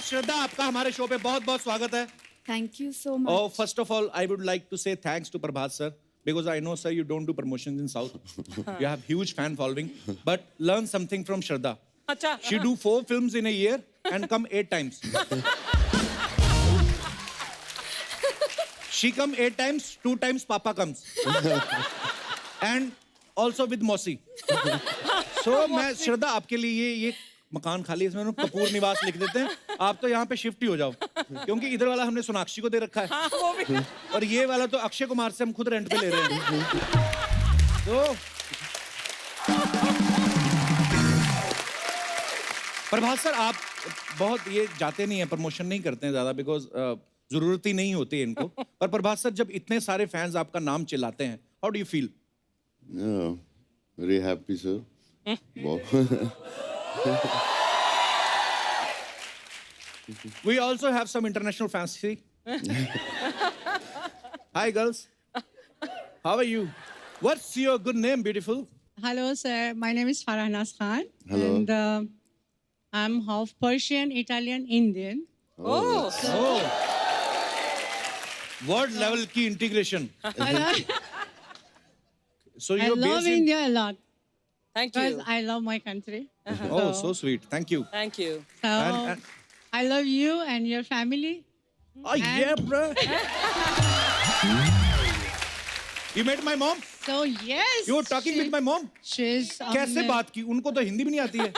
प्रभास, श्रद्धा, आपका हमारे शो पे बहुत बहुत स्वागत है. Thank you so much. Oh, first of all, I would like to say thanks to Prabhas sir, because I know, sir, you don't do promotions in South. You have huge fan following, but learn something from Shraddha. अच्छा. She do 4 films in a year and come 8 times. She come 8 times, 2 times Papa comes. And also with Mausi. So मैं श्रद्धा आपके लिए ये मकान खाली, इसमें उन्होंने कपूर निवास लिख देते हैं. आप तो यहाँ पे शिफ्ट ही हो जाओ, क्योंकि इधर वाला हमने सोनाक्षी को दे रखा है. हाँ, वो भी. और ये वाला तो अक्षय कुमार से हम खुद रेंट पे ले रहे हैं. तो प्रभास सर, आप बहुत ये जाते नहीं हैं, प्रमोशन नहीं करते हैं ज्यादा, बिकॉज जरूरत ही नहीं होती है इनको. पर प्रभास सर, जब इतने सारे फैंस आपका नाम चिल्लाते हैं, how do you feel? Very happy, sir. We also have some international fans. See? Hi, girls. How are you? What's your good name, beautiful? Hello, sir. My name is Farhanaz Khan. Hello. And I'm half Persian, Italian, Indian. Oh. Oh. Word level की integration. So I you're love based in... India a lot Thank because you. I love my country. Oh, so sweet. Thank you. Thank you. So And- I love you and your family. Oh, yeah, bro. You met my mom? So yes. You were talking with my mom? She's कैसे बात की? उनको तो हिंदी भी नहीं आती है.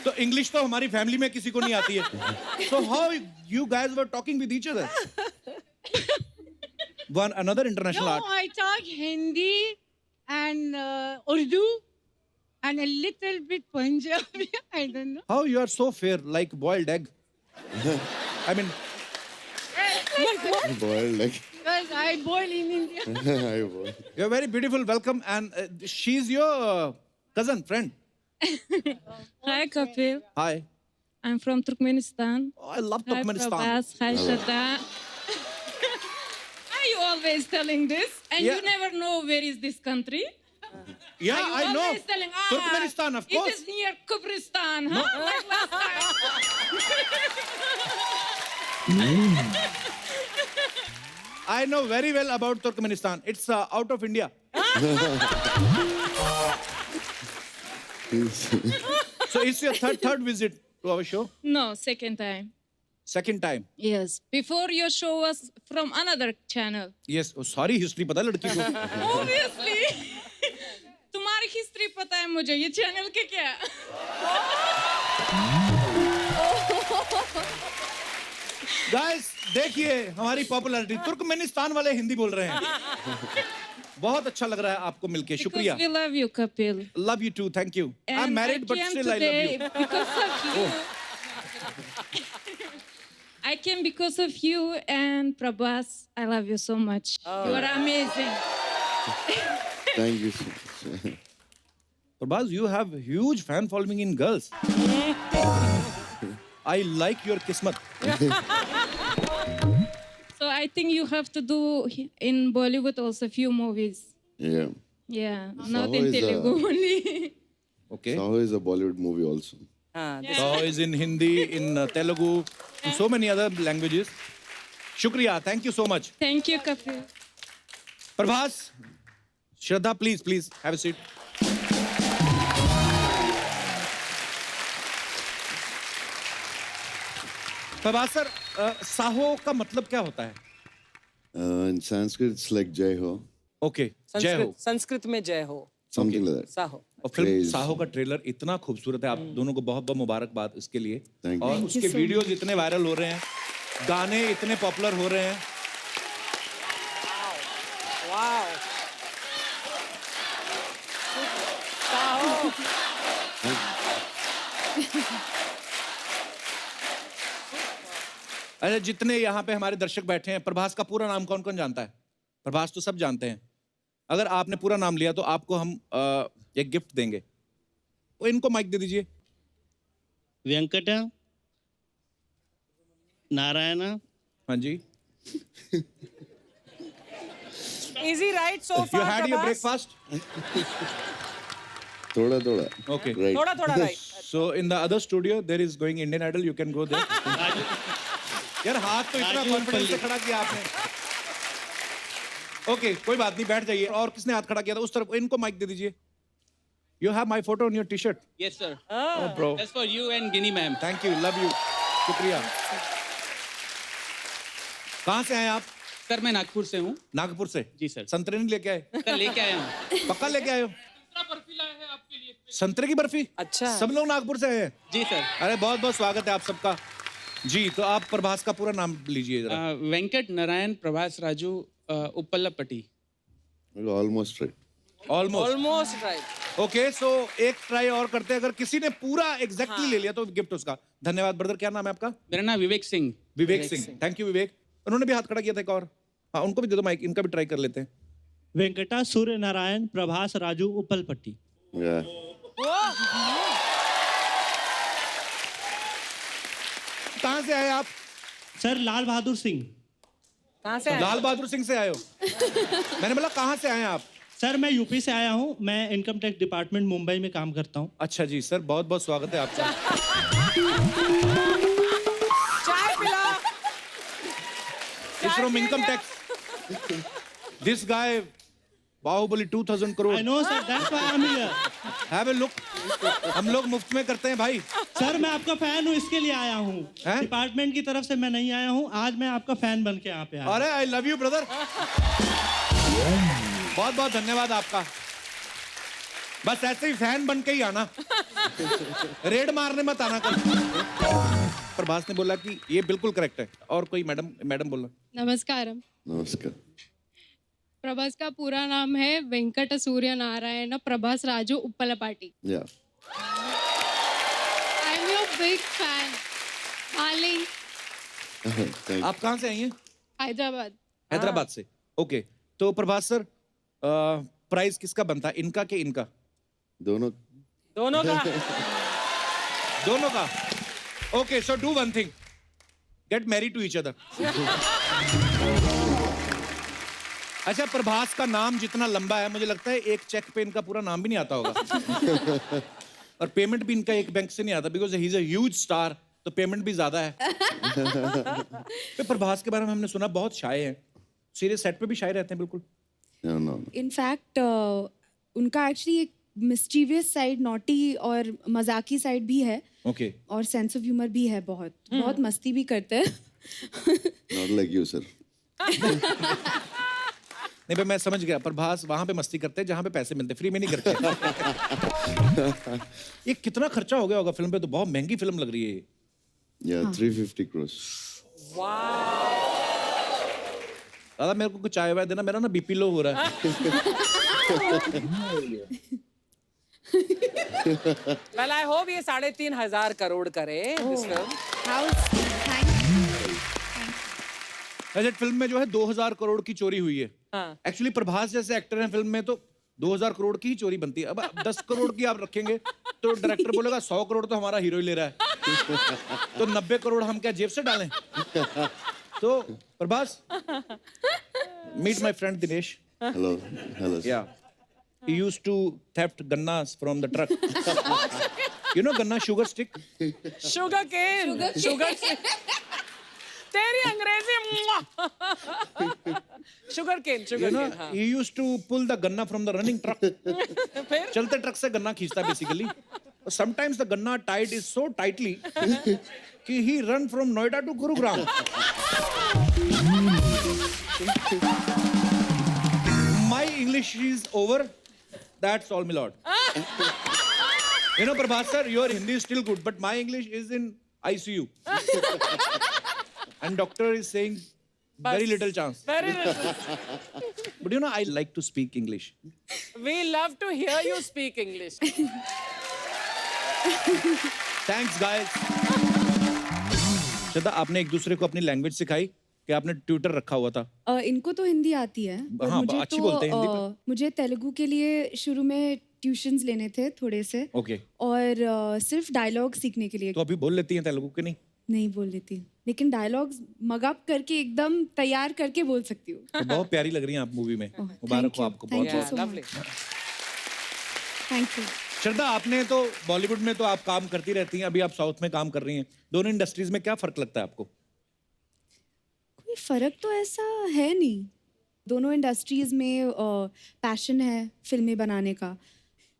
तो इंग्लिश तो हमारी फैमिली में किसी को नहीं आती है. So how you guys were talking with each other? One another international No, art. I talk Hindi and Urdu and a little bit Punjabi. I don't know. How you are so fair, like boiled egg. I mean, Boiled like Because I born in India. I was. you're very beautiful. Welcome, and she's your cousin, friend. Hi, Kapil. Hi. I'm from Turkmenistan. Oh, I love Hi, Turkmenistan. Prabhas. Hi, Shraddha. Are you always telling this? And Yeah. you never know where is this country? Yeah, Are you I know. always telling, Turkmenistan, of course. It is near Kubristan, huh? Like last time. I know very well about Turkmenistan. It's out of India. So it's your third visit to our show. No, second time. Second time. Yes. Before your show was from another channel. Yes. Oh, sorry, history पता है लड़की को. Obviously. तुम्हारी history पता है मुझे, ये channel के क्या? Guys, देखिए हमारी पॉपुलैरिटी. तुर्कमेनिस्तान वाले हिंदी बोल रहे हैं. बहुत अच्छा लग रहा है आपको मिलके. शुक्रिया. Because we love you, Kapil. Love you too. Thank you. I'm And married, but came still I today love you. Because of you. I came because of you and Prabhas. I love you so much. You are amazing. Thank you so much. Prabhas, you have huge fan following in girls. I like your kismat. So I think you have to do in Bollywood also few movies. Yeah. Yeah, not Saho in is a- Telugu only. Okay. Saho is a Bollywood movie also. हाँ. So is in Hindi, in Telugu, in so many other languages. Shukriya. Thank you so much. Thank you, Kapil. Prabhas, Shraddha, please have a seat. Prabhas sir, Saaho का मतलब क्या होता है? In Sanskrit, it's like Jai Ho. Okay, जय हो. संस्कृत में जय हो. Something like that. साहो. और फिल्म Praise. साहो का ट्रेलर इतना खूबसूरत है. आप दोनों को बहुत बहुत मुबारकबाद इसके लिए. Thank you. और Thank उसके वीडियोस इतने वायरल हो रहे हैं, गाने इतने पॉपुलर हो रहे हैं. Wow. साहो. अरे जितने यहाँ पे हमारे दर्शक बैठे हैं, प्रभास का पूरा नाम कौन कौन जानता है? प्रभास तो सब जानते हैं. अगर आपने पूरा नाम लिया तो आपको हम एक गिफ्ट देंगे. वो इनको माइक दे दीजिए. వెంకట నారాయణ हाँ जी. Easy right so You far, had your Prabhas. breakfast? Thoda. Okay. Right. थोड़ा right. So in the other studio there is going Indian Idol. You can go there. यार हाथ तो इतना राजू कॉन्फिडेंस से पल्ली। खड़ा किया आपने। ओके कोई बात नहीं, बैठ जाइए। और किसने हाथ खड़ा किया था उस तरफ? इनको माइक दे दीजिए। You have my photo on your T-shirt. Yes, sir. Oh, bro. That's for you and Ginny ma'am. Thank you, love you. शुक्रिया। कहाँ से आए आप? सर मैं नागपुर से हूँ। नागपुर से? जी सर। संतरे नहीं लेके आए? सर लेके आया हूँ। पक्का लेके आए हो? संतरे की बर्फी? अच्छा। सब लोग नागपुर से आए हैं? जी सर। अरे बहुत बहुत स्वागत है आप सबका। जी तो आप प्रभास का पूरा नाम लीजिए जरा। Venkat Narayan Prabhas Raju Uppalapati. Almost right. Almost. Almost right. Okay so एक ट्राई और करते हैं, अगर किसी ने पूरा एग्जैक्टली ले लिया तो गिफ्ट उसका। धन्यवाद ब्रदर। क्या नाम है आपका? मेरा नाम विवेक सिंह। विवेक सिंह। थैंक यू विवेक। उन्होंने भी हाथ खड़ा किया था एक और। हाँ उनको भी दे दो माइक, इनका भी ट्राई कर लेते हैं। वेंकटा सूर्य नारायण प्रभास राजू उपलपट्टी। Yeah. कहाँ से आए आप? सर लाल बहादुर सिंह। कहाँ से आए? लाल बहादुर सिंह से आए हो? मैंने बोला कहाँ से आए आप? सर मैं यूपी से आया हूँ, मैं इनकम टैक्स डिपार्टमेंट मुंबई में काम करता हूँ। अच्छा जी सर, बहुत बहुत स्वागत है आपका। चाय पिला। He's from income tax. This guy, Baahubali 2000 crore. I know sir, that's why I am here. Have a look. हम लोग मुफ्त में करते हैं भाई। सर मैं आपका फैन हूँ, इसके लिए आया हूँ। हैं? डिपार्टमेंट की तरफ से मैं नहीं आया हूँ, आज मैं आपका फैन बन के यहाँ पे आया हूँ। अरे आई लव यू ब्रदर। बहुत बहुत धन्यवाद आपका। बस ऐसे ही फैन बन के ही आना, रेड मारने मत आना कल। प्रभास ने बोला कि ये बिल्कुल करेक्ट है। और कोई मैडम बोला। नमस्कारम। Namaskar. प्रभास का पूरा नाम है Venkat Surya Narayan Prabhas Raju Uppalapati. Yeah. I am your big fan darling. Thank you. आप कहाँ से आई हैं? हैदराबाद। हैदराबाद से। ओके तो प्रभास सर, प्राइस किसका बनता है, इनका कि इनका? दोनों दोनों का। दोनों का। Okay so do one thing, get married to each other. अच्छा प्रभास का नाम जितना लंबा है, मुझे लगता है एक चेक पे इनका पूरा नाम भी नहीं आता होगा। और पेमेंट भी इनका एक बैंक से नहीं आता, because he is a huge star, तो पेमेंट भी ज्यादा है। तो प्रभास के बारे में हमने सुना बहुत शाय है, सीरियस सेट पे भी शाय रहते हैं बिल्कुल। No, no. इनफैक्ट उनका एक्चुअली एक मिस्टीवियस साइड, नॉटी और मजाकी साइड भी है। ओके और सेंस ऑफ ह्यूमर भी है, बहुत मस्ती भी करते हैं। Not like you, sir. नहीं भाई मैं समझ गया, प्रभास वहां पे मस्ती करते हैं जहां पे पैसे मिलते, फ्री में नहीं करते। ये कितना खर्चा हो गया होगा फिल्म पे? तो बहुत महंगी फिल्म लग रही है ये। Yeah, 350 crores. दादा मेरे को कुछ चाय वाय देना, मेरा ना बीपी लो हो रहा है। Well, I hope ये 3,500 करोड़ करे this film. बजट फिल्म में जो है 2000 करोड़ की चोरी हुई है। हाँ। एक्चुअली प्रभास जैसे एक्टर हैं फिल्म में तो 2000 करोड़ की ही चोरी बनती है। अब 10 करोड़ की आप रखेंगे तो डायरेक्टर बोलेगा 100 करोड़ तो हमारा हीरो ही ले रहा है, तो 90 करोड़ हम क्या जेब से डालें? तो Prabhas, meet my friend Dinesh. Hello. Hello. sir. Yeah. He used to theft gannas from the truck. You know ganna sugar stick? Sugar cane. Sugar cane. तेरी अंग्रेजी। Sugar cane. You Sugar know, cane. हाँ। he used to pull the ganna from the running truck. फिर चलते truck से गन्ना खींचता basically. Sometimes the ganna tied is so tightly कि he run from Noida to Gurugram. My English is over. That's all, my lord. You know, Prabhas sir, your Hindi is still good, but my English is in ICU. And doctor is saying very little chance. very little. But you know, I like to speak English. We love to hear you speak English. Thanks, guys. श्रद्धा, आपने एक दूसरे को अपनी language सिखाई कि आपने Twitter रखा हुआ था? इनको तो हिंदी आती है, पर हाँ, मुझे अच्छी तो बोलते हैं हिंदी पर। मुझे तेलुगु के लिए शुरू में ट्यूशंस लेने थे थोड़े से। ओके और सिर्फ डायलॉग सीखने के लिए। तो अभी बोल लेती हैं तेलुगु के? नहीं नहीं बोल लेती, लेकिन डायलॉग्स मगअप करके एकदम तैयार करके बोल सकती हूँ। तो बहुत प्यारी लग रही हैं आप मूवी में। मुबारक हो आपको बहुत Thank you बहुत। so Lovely. much. Thank you. श्रद्धा, आपने तो बॉलीवुड में तो आप काम करती रहती हैं, अभी आप साउथ में काम कर रही हैं, दोनों इंडस्ट्रीज में क्या फर्क लगता है आपको? कोई फ़र्क तो ऐसा है नहीं, दोनों इंडस्ट्रीज़ में पैशन है फिल्में बनाने का।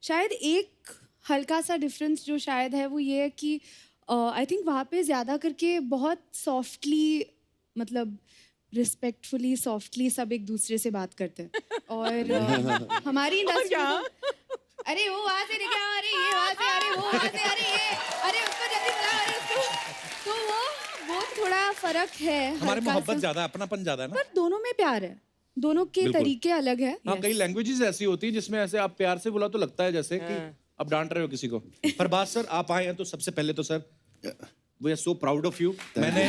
शायद एक हल्का सा डिफरेंस जो शायद है वो ये है कि आई थिंक वहाँ पे ज़्यादा करके बहुत सॉफ्टली, मतलब रिस्पेक्टफुली सॉफ्टली सब एक दूसरे से बात करते हैं। और हमारी इंडस्ट्री अरे वो वहाँ से लेके आओ, अरे ये वहाँ से, अरे वो वहाँ से, अरे ये, अरे उसको जल्दी बुलाओ, अरे उसको, तो वो थोड़ा फर्क है। हमारे हल्का मोहब्बत सा। ज्यादा है, अपनापन ज्यादा है ना। पर दोनों में प्यार है, दोनों के बिल्कुल। तरीके अलग है। हाँ, कई लैंग्वेजेस ऐसी होती हैं जिसमें ऐसे आप प्यार से बुला तो लगता है जैसे कि आप डांट रहे हो किसी को। प्रभास सर, आप आए हैं तो सबसे पहले तो sir we are so proud of you. मैंने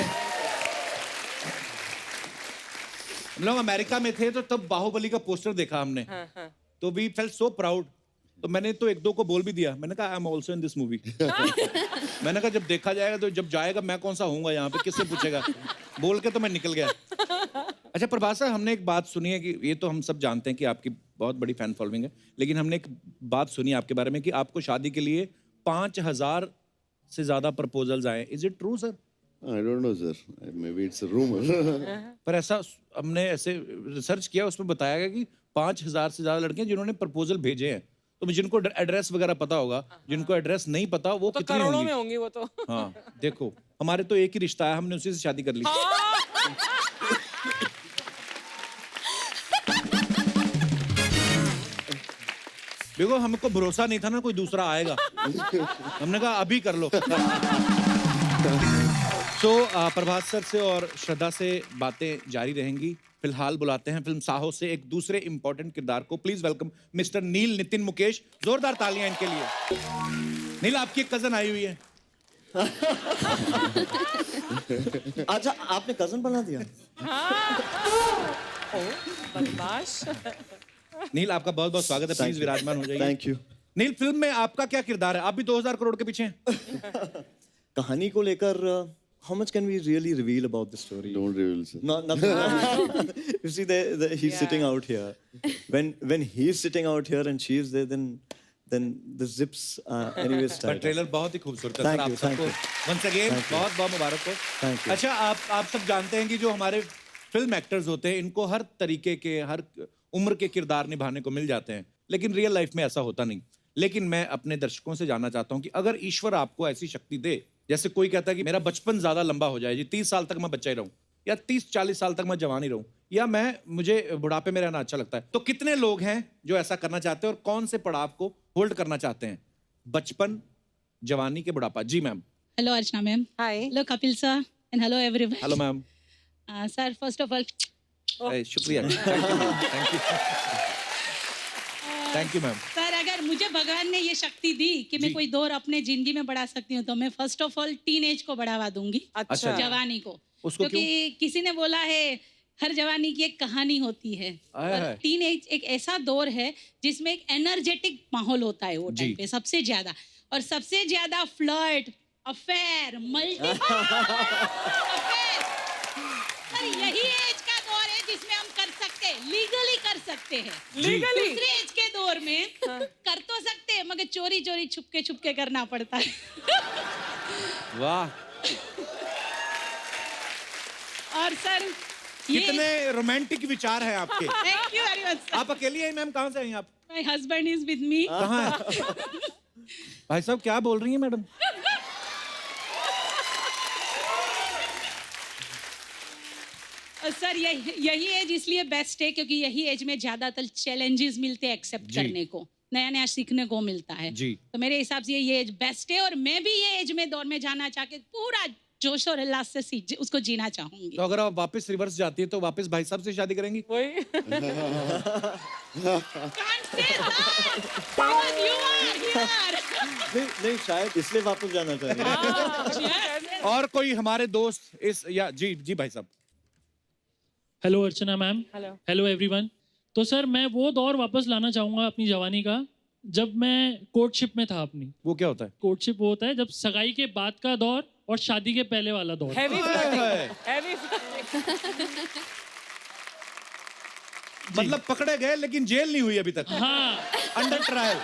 हम लोग अमेरिका में थे तो तब बाहुबली का पोस्टर देखा हमने, तो वी फेल्ट सो प्राउड। तो मैंने तो एक दो को बोल भी दिया, मैंने कहा I am also in this movie. मैंने कहा जब देखा जाएगा तो जब जाएगा मैं कौन सा होऊंगा यहाँ पे, किससे पूछेगा, बोल के तो मैं निकल गया। अच्छा प्रभास सर, हमने एक बात सुनी है कि ये तो हम सब जानते हैं कि आपकी बहुत बड़ी फैन फॉलोइंग है, लेकिन हमने एक बात सुनी आपके बारे में कि आपको शादी के लिए 5,000 से ज्यादा प्रपोजल्स आए। Is it true sir? I don't know, sir. Maybe it's a rumor. पर ऐसा हमने ऐसे रिसर्च किया, उसमें बताया गया कि 5,000 से ज्यादा लड़के हैं जिन्होंने प्रपोजल भेजे हैं। तो जिनको एड्रेस वगैरह पता होगा, जिनको एड्रेस नहीं पता वो तो कितने करोड़ों होंगी? में होंगी वो तो। हाँ देखो, हमारे तो एक ही रिश्ता है, हमने उसी से शादी कर ली। देखो हमको भरोसा नहीं था ना कोई दूसरा आएगा, हमने कहा अभी कर लो। तो प्रभास सर से और श्रद्धा से बातें जारी रहेंगी। फिलहाल बुलाते हैं फिल्म साहो से एक दूसरे इंपॉर्टेंट किरदार को। प्लीज वेलकम मिस्टर नील नितिन मुकेश। जोरदार तालियां इनके लिए। नील, आपकी एक कजन आई हुई है। अच्छा, आपने कजन बना दिया। बदमाश। नील, आपका बहुत बहुत स्वागत है, प्लीज विराजमान हो जाइए। Thank you. नील, फिल्म में आपका क्या किरदार है? आप भी 2,000 करोड़ के पीछे हैं। कहानी को लेकर how much can we really reveal about the story? Don't reveal, sir. Nothing. You see, he's sitting out here. When he's sitting out here and she's there, then the zips anyways पर tight. Trailer बहुत ही खूबसूरत है Thank sir. you, आप सबको thank you. Once again Thank you. बहुत बहुत मुबारक हो। Thank you. अच्छा, आप सब जानते हैं कि जो हमारे फिल्म एक्टर्स होते हैं इनको हर तरीके के, हर उम्र के किरदार निभाने को मिल जाते हैं, लेकिन रियल लाइफ में ऐसा होता नहीं। लेकिन मैं अपने दर्शकों से जानना चाहता हूं कि अगर ईश्वर आपको ऐसी शक्ति दे, जैसे कोई कहता है कि मेरा बचपन ज्यादा लंबा हो जाए जी, 30 साल तक मैं बच्चा ही रहूं, या 30-40 साल तक मैं जवान ही रहूं, या मुझे बुढ़ापे में रहना अच्छा लगता है, तो कितने लोग हैं जो ऐसा करना चाहते हैं और कौन से पड़ाव को होल्ड करना चाहते हैं? बचपन, जवानी के बुढ़ापा। जी ma'am. Hello, Archana ma'am. Hi. Hello, Kapil sir. And hello, everyone. Hello ma'am. Sir, first of all, शुक्रिया। Thank you ma'am. सर अगर मुझे भगवान ने ये शक्ति दी कि मैं कोई दौर अपने जिंदगी में बढ़ा सकती हूँ, तो मैं फर्स्ट ऑफ ऑल टीनेज को बढ़ावा दूंगी। अच्छा। जवानी को। उसको क्योंकि किसी ने बोला है हर जवानी की एक कहानी होती है, आय और हाय। टीनेज एक ऐसा दौर है जिसमें एक एनर्जेटिक माहौल होता है वो जी। टाइम पे सबसे ज्यादा, और सबसे ज्यादा फ्लर्ट, अफेयर, मल्टी सर यही एज का दौर है जिसमें हम कर सकते हैं, लीगली कर सकते हैं। Legally? दूसरे एज के दौर में कर तो सकते हैं मगर चोरी चोरी छुपके करना पड़ता है। वाह, और सर ये कितने रोमांटिक विचार हैं आपके। Thank you very much. आप अकेली हैं मैम? कहाँ से आई आप? My husband is with me. कहाँ है? भाई साहब क्या बोल रही हैं मैडम? सर यही एज इसलिए बेस्ट है क्योंकि यही एज में ज्यादातर चैलेंजेस मिलते हैं एक्सेप्ट जी। करने को, नया नया सीखने को मिलता है। जी। तो मेरे हिसाब से ये एज बेस्ट है, और मैं भी ये एज में दौर में जाना चाह के पूरा जोश और उल्लास से उसको जीना चाहूंगी। तो अगर आप वापस रिवर्स जाती है तो वापस भाई साहब से शादी करेंगी? वही। Can't say that, because you are here. नहीं, शायद इसलिए वापस जाना चाहेंगे। Yes. और कोई हमारे दोस्त इस या जी जी भाई साहब। हेलो अर्चना मैम। Hello. Hello everyone. तो सर मैं वो दौर वापस लाना चाहूँगा अपनी जवानी का जब मैं कोर्टशिप में था अपनी। वो क्या होता है? कोर्टशिप वो होता है जब सगाई के बाद का दौर और शादी के पहले वाला दौर। Heavy हाय। flirting. Heavy flirting. मतलब पकड़े गए लेकिन जेल नहीं हुई अभी तक। हाँ, अंडर ट्रायल।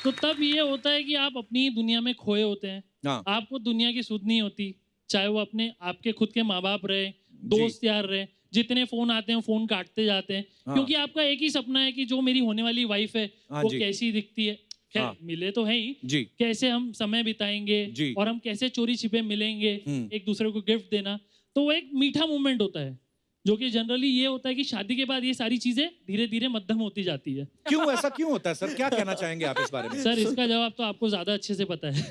तो तब ये होता है कि आप अपनी दुनिया में खोए होते हैं। हाँ। आपको दुनिया की सुध नहीं होती, चाहे वो अपने आपके खुद के माँ बाप रहे, दोस्त यार रहे, जितने फोन आते हैं फोन काटते जाते हैं, हाँ। क्योंकि आपका एक ही सपना है कि जो मेरी होने वाली वाइफ है हाँ वो जी। कैसी दिखती है। खैर हाँ। मिले तो है ही, जी कैसे हम समय बिताएंगे जी। और हम कैसे चोरी छिपे मिलेंगे, एक दूसरे को गिफ्ट देना, तो वो एक मीठा मोमेंट होता है, जो कि जनरली ये होता है कि शादी के बाद ये सारी चीजें धीरे धीरे मध्यम होती जाती है। क्यों ऐसा क्यों होता है सर? क्या कहना चाहेंगे आप इस बारे में? सर इसका जवाब तो आपको ज्यादा अच्छे से पता है।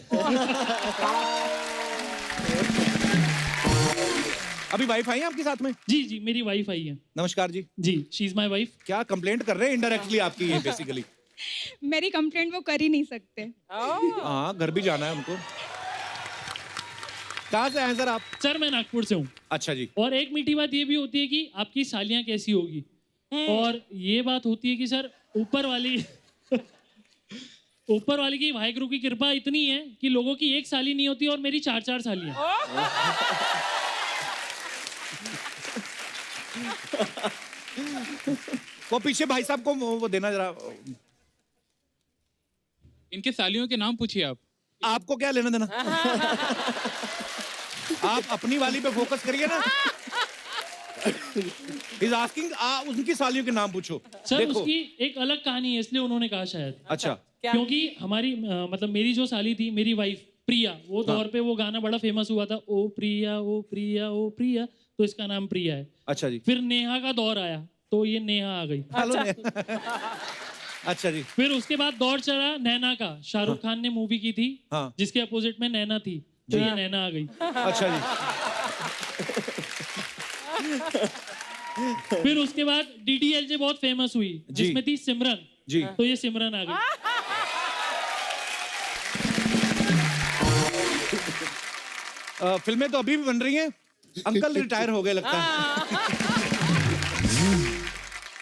अभी वाइफ आई है आपके साथ में? जी जी, मेरी वाइफ आई है। नमस्कार जी। जी, शी इज माय वाइफ। क्या कंप्लेंट कर रहे हैं इनडायरेक्टली आपकी ये बेसिकली? मेरी कंप्लेंट वो कर ही नहीं सकते। हाँ, घर भी जाना है उनको। कहाँ से आए सर आप? सर मैं नागपुर से हूँ। अच्छा जी। और एक मीठी बात ये भी होती है कि आपकी सालियाँ कैसी होगी, और ये बात होती है कि सर ऊपर वाली ऊपर वाली की वाहिगुरु की कृपा इतनी है कि लोगों की एक साली नहीं होती और मेरी 4-4 सालियाँ। वो पीछे भाई साहब को वो देना जरा। इनके सालियों के नाम पूछिए आप। आपको क्या लेना देना? आप अपनी वाली पे फोकस करिए ना। He's asking, उनकी सालियों के नाम पूछो। सर देखो। उसकी एक अलग कहानी है, इसलिए उन्होंने कहा शायद। अच्छा। क्योंकि हमारी मतलब मेरी जो साली थी, मेरी वाइफ प्रिया, वो दौर पे वो गाना बड़ा फेमस हुआ था, ओ प्रिया ओ प्रिया ओ प्रिया, तो इसका नाम प्रिया है। अच्छा जी। फिर नेहा का दौर आया तो ये नेहा आ गई। हेलो अच्छा जी। फिर उसके बाद दौर चला नैना का, शाहरुख खान ने मूवी की थी हाँ। जिसके अपोजिट में नैना थी, तो ये नैना आ गई। अच्छा जी। फिर उसके बाद डीडीएलजे बहुत फेमस हुई, जिसमें थी सिमरन जी। तो ये सिमरन आ गई। फिल्में तो अभी भी बन रही हैं। अंकल रिटायर हो गए लगता है।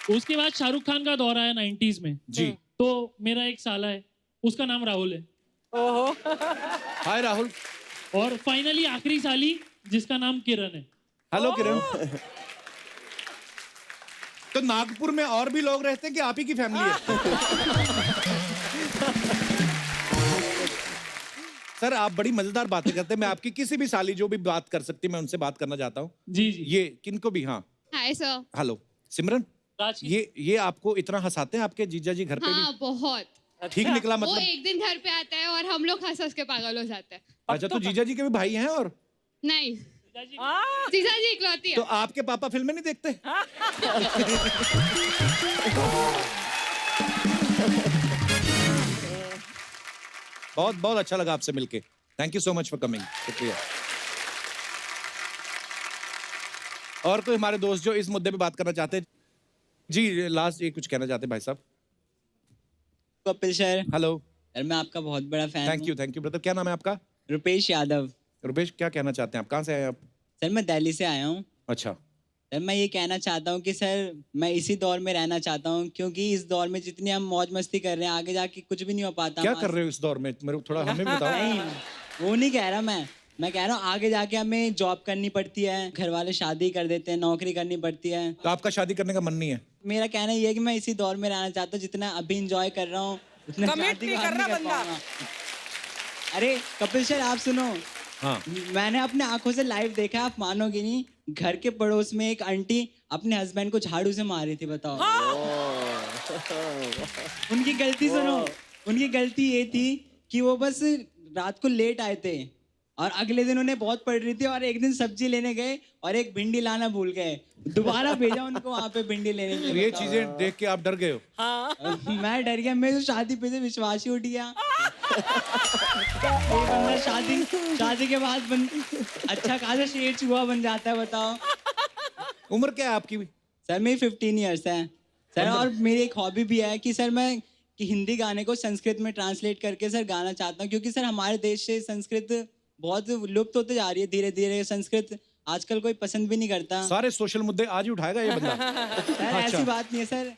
उसके बाद शाहरुख खान का दौर आया 90s में जी। तो मेरा एक साला है, उसका नाम राहुल है। हाय राहुल। और फाइनली आखिरी साली जिसका नाम किरण है। हेलो किरण। तो नागपुर में और भी लोग रहते हैं कि आप ही की फैमिली है? सर आप बड़ी मजेदार बातें करते हैं। मैं आपकी किसी भी साली जो भी बात कर सकती मैं उनसे बात करना चाहता हूँ। जी जी। ये किनको भी? हाँ हाय सर। हेलो सिमरन। राज की- ये आपको इतना हंसाते हैं आपके जीजा जी घर पे हाँ बहुत। भी? ठीक निकला वो मतलब? एक दिन घर पे आता है और हम लोग हंस हंस के पागल हो जाते हैं। अच्छा तो जीजा जी के भी भाई हैं? और नहीं, जीजा जी इकलौती है। तो आपके पापा फिल्में नहीं देखते? बहुत बहुत अच्छा लगा आपसे मिलके। Thank you so much for coming. शुक्रिया। और कोई हमारे दोस्त जो इस मुद्दे पे बात करना चाहते हैं? जी लास्ट ये कुछ कहना चाहते हैं भाई साहब। Kapil sir, hello. सर मैं आपका बहुत बड़ा फैन थैंक यू ब्रदर। क्या नाम है आपका? रुपेश यादव। रुपेश क्या कहना चाहते हैं आप? कहाँ से आए आप? सर मैं दिल्ली से आया हूँ। अच्छा। सर मैं ये कहना चाहता हूँ कि सर मैं इसी दौर में रहना चाहता हूँ, क्योंकि इस दौर में जितनी हम मौज मस्ती कर रहे हैं आगे जाके कुछ भी नहीं हो पाता। क्या कर रहे हो इस दौर में? मेरे को थोड़ा हमें भी बताओ। नहीं, वो नहीं कह रहा मैं कह रहा हूँ आगे जाके हमें जॉब करनी पड़ती है, घर वाले शादी कर देते हैं, नौकरी करनी पड़ती है। तो आपका शादी करने का मन नहीं है? मेरा कहना ये है कि मैं इसी दौर में रहना चाहता हूँ, जितना अभी इंजॉय कर रहा हूँ उतना Commit शादी नहीं के कर बाद रहा नहीं कर बंदा। पाऊंगा। अरे कपिल सर आप सुनो, हाँ। मैंने अपने आंखों से लाइव देखा, आप मानोगे नहीं, घर के पड़ोस में एक आंटी अपने हस्बैंड को झाड़ू से मार रही थी। बताओ। उनकी गलती सुनो, उनकी गलती ये थी कि वो बस रात को लेट आए थे और अगले दिन उन्हें बहुत पड़ रही थी, और एक दिन सब्जी लेने गए और एक भिंडी लाना भूल गए, दोबारा भेजा उनको वहां पे भिंडी लेने के तो लिए। ये चीजें देख के आप डर गए हो? मैं डर गया, मेरे तो शादी पे से विश्वास ही उठ गया। ये बंदा शादी के बाद अच्छा खासा शेर चूहा बन जाता है। बताओ। उम्र क्या है आपकी? सर मेरी 15 ईयर्स है सर, और मेरी एक हॉबी भी है कि सर मैं कि हिंदी गाने को संस्कृत में ट्रांसलेट करके सर गाना चाहता हूँ, क्योंकि सर हमारे देश से संस्कृत बहुत लुप्त होते जा रही है धीरे धीरे। संस्कृत आजकल कोई पसंद भी नहीं करता। सारे सोशल मुद्दे आज ही उठाएगा ये बंदा। सर ऐसी बात नहीं है सर।